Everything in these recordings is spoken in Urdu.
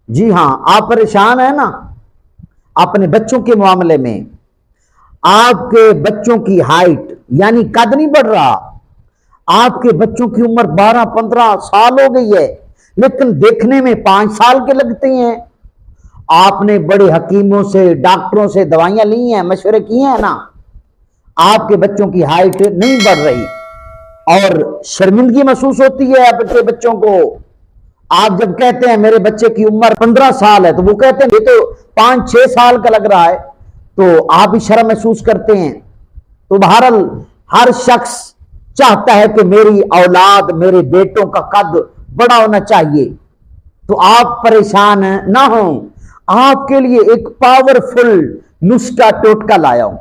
جی ہاں، آپ پریشان ہیں نا اپنے بچوں کے معاملے میں۔ آپ کے بچوں کی ہائٹ یعنی قد نہیں بڑھ رہا، آپ کے بچوں کی عمر 12-15 سال ہو گئی ہے لیکن دیکھنے میں 5 سال کے لگتے ہیں۔ آپ نے بڑے حکیموں سے، ڈاکٹروں سے دوائیاں لی ہیں، مشورے کیے ہیں نا، آپ کے بچوں کی ہائٹ نہیں بڑھ رہی اور شرمندگی محسوس ہوتی ہے آپ کے بچوں کو۔ آپ جب کہتے ہیں میرے بچے کی عمر 15 سال ہے تو وہ کہتے ہیں یہ تو 5-6 سال کا لگ رہا ہے، تو آپ بھی شرم محسوس کرتے ہیں۔ تو بہرحال ہر شخص چاہتا ہے کہ میری اولاد، میرے بیٹوں کا قد بڑا ہونا چاہیے، تو آپ پریشان نہ ہوں، آپ کے لیے ایک پاورفل نسخہ ٹوٹکا لایا ہوں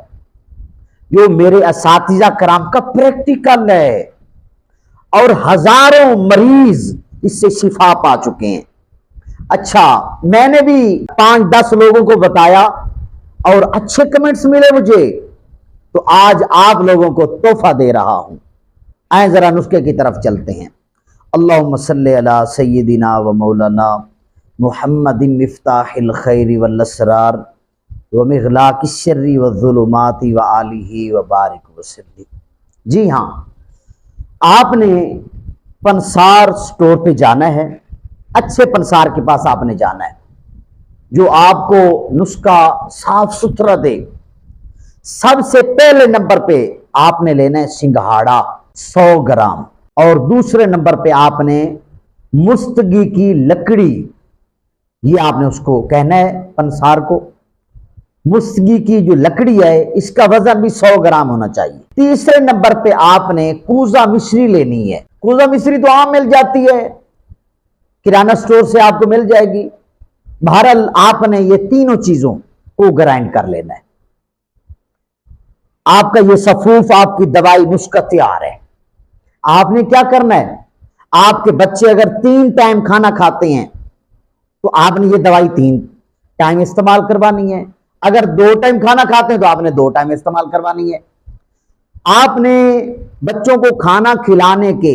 جو میرے اساتذہ کرام کا پریکٹیکل ہے، اور ہزاروں مریض اس سے شفا پا چکے ہیں۔ اچھا، میں نے بھی 5-10 لوگوں کو بتایا اور اچھے کمنٹس ملے مجھے، تو آج آپ لوگوں کو تحفہ دے رہا ہوں۔ آئیں ذرا نسخے کی طرف چلتے ہیں۔ اللہم صلی علی سیدنا و مولانا محمد مفتاح الخیر والاسرار ومغلاق الشر والظلمات وآلہ وبارک وسلم۔ جی ہاں، آپ نے پنسار سٹور پہ جانا ہے، اچھے پنسار کے پاس آپ نے جانا ہے جو آپ کو نسخہ صاف ستھرا دے۔ سب سے پہلے نمبر پہ آپ نے لینا ہے سنگھاڑا 100 گرام، اور دوسرے نمبر پہ آپ نے مستگی کی لکڑی، یہ آپ نے اس کو کہنا ہے پنسار کو، مستگی کی جو لکڑی ہے اس کا وزن بھی 100 گرام ہونا چاہیے۔ تیسرے نمبر پہ آپ نے کوزہ مصری لینی ہے۔ کوزہ مصری تو عام مل جاتی ہے، کرانہ سٹور سے آپ کو مل جائے گی۔ بہرحال آپ نے یہ تینوں چیزوں کو گرائنڈ کر لینا ہے۔ آپ کا یہ صفوف، آپ کی دوائی نسخہ تیار ہے۔ آپ نے کیا کرنا ہے، آپ کے بچے اگر 3 ٹائم کھانا کھاتے ہیں تو آپ نے یہ دوائی 3 ٹائم استعمال کروانی ہے، اگر 2 ٹائم کھانا کھاتے ہیں تو آپ نے 2 ٹائم استعمال کروانی ہے۔ آپ نے بچوں کو کھانا کھلانے کے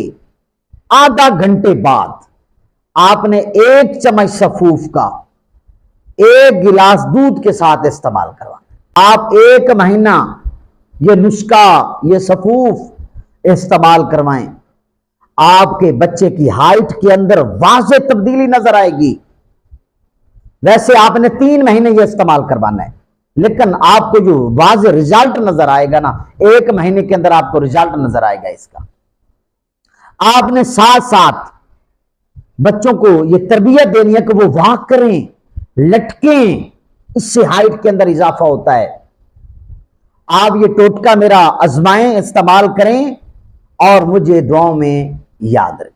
آدھا گھنٹے بعد آپ نے 1 چمچ صفوف کا 1 گلاس دودھ کے ساتھ استعمال کروانا۔ آپ 1 مہینہ یہ نسخہ، یہ صفوف استعمال کروائیں، آپ کے بچے کی ہائٹ کے اندر واضح تبدیلی نظر آئے گی۔ ویسے آپ نے 3 مہینے یہ استعمال کروانا ہے، لیکن آپ کو جو واضح رزلٹ نظر آئے گا نا، 1 مہینے کے اندر آپ کو رزلٹ نظر آئے گا اس کا۔ آپ نے ساتھ ساتھ بچوں کو یہ تربیت دینی ہے کہ وہ واک کریں، لٹکیں، اس سے ہائٹ کے اندر اضافہ ہوتا ہے۔ آپ یہ ٹوٹکا میرا آزمائیں، استعمال کریں اور مجھے دعاؤں میں یاد رکھیں۔